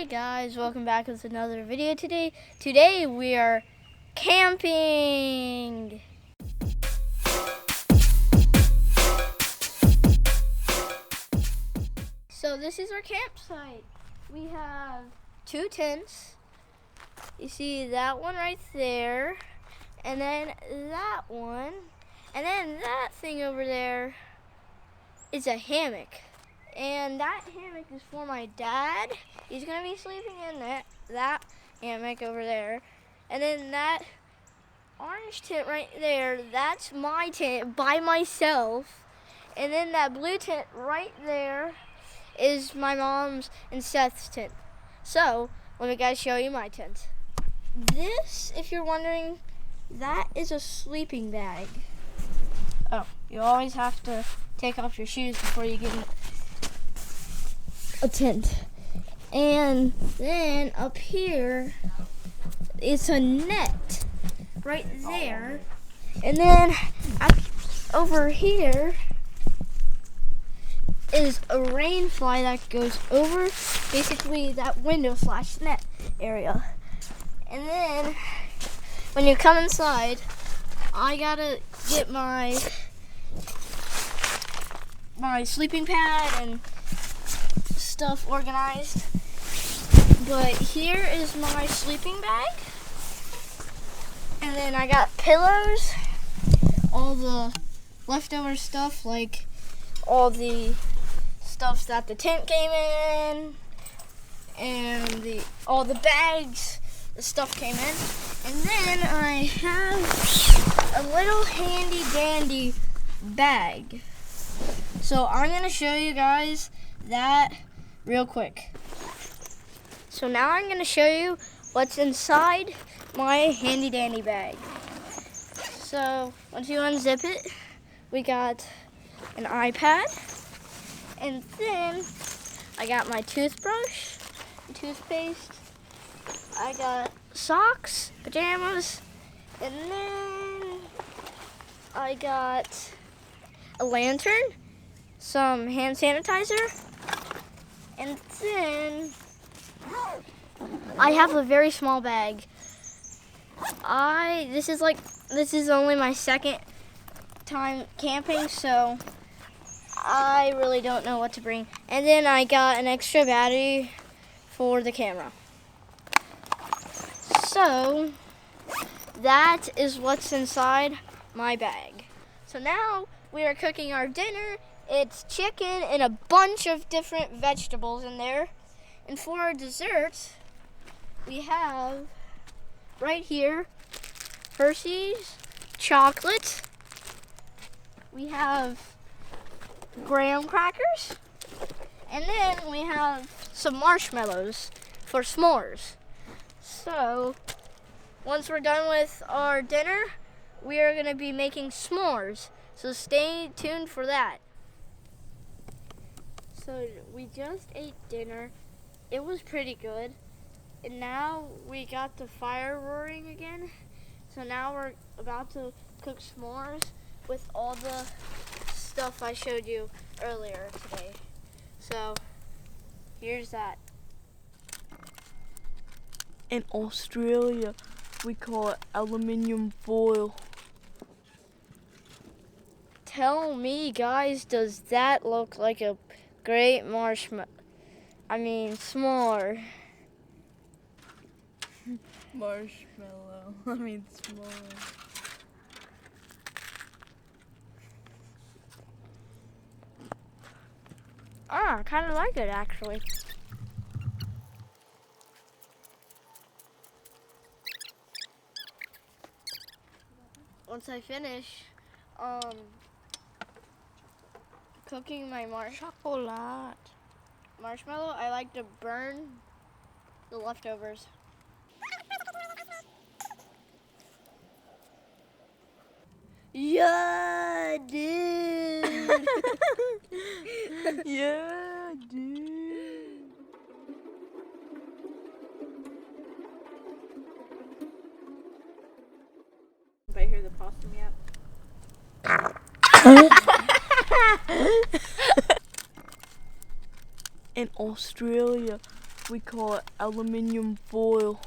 Hi guys, welcome back with another video today. Today we are camping. So this is our campsite. We have two tents. You see that one right there, and then that one, and then that thing over there is a hammock. And that hammock is for my dad. He's gonna be sleeping in that hammock over there. And then that orange tent right there, that's my tent by myself. And then that blue tent right there is my mom's and Seth's tent. So, let me guys show you my tent. This, if you're wondering, that is a sleeping bag. Oh, you always have to take off your shoes before you get in a tent. And then up here it's a net right there, and then over here is a rain fly that goes over basically that window / net area. And then when you come inside, I gotta get my sleeping pad and stuff organized. But here is my sleeping bag, and then I got pillows, all the leftover stuff, like all the stuff that the tent came in, and all the bags the stuff came in. And then I have a little handy dandy bag. So I'm gonna show you guys that real quick. So now I'm going to show you what's inside my handy dandy bag. So once you unzip it, we got an iPad, and then I got my toothbrush, toothpaste, I got socks, pajamas, and then I got a lantern, some hand sanitizer, and then I have a very small bag. This is only my second time camping, so I really don't know what to bring. And then I got an extra battery for the camera. So that is what's inside my bag. So now we are cooking our dinner. It's chicken and a bunch of different vegetables in there. And for our dessert, we have right here Hershey's chocolate. We have graham crackers. And then we have some marshmallows for s'mores. So once we're done with our dinner, we are going to be making s'mores. So stay tuned for that. So we just ate dinner. It was pretty good. And now we got the fire roaring again. So now we're about to cook s'mores with all the stuff I showed you earlier today. So here's that. In Australia, we call it aluminium foil. Tell me, guys, does that look like a great s'more? Marshmallow. S'mores. I kind of like it, actually. Once I finish cooking my marshmallow, I like to burn the leftovers. Yeah, dude. Yeah, dude. Anybody hear the opossum yet? In Australia, We call it aluminium foil.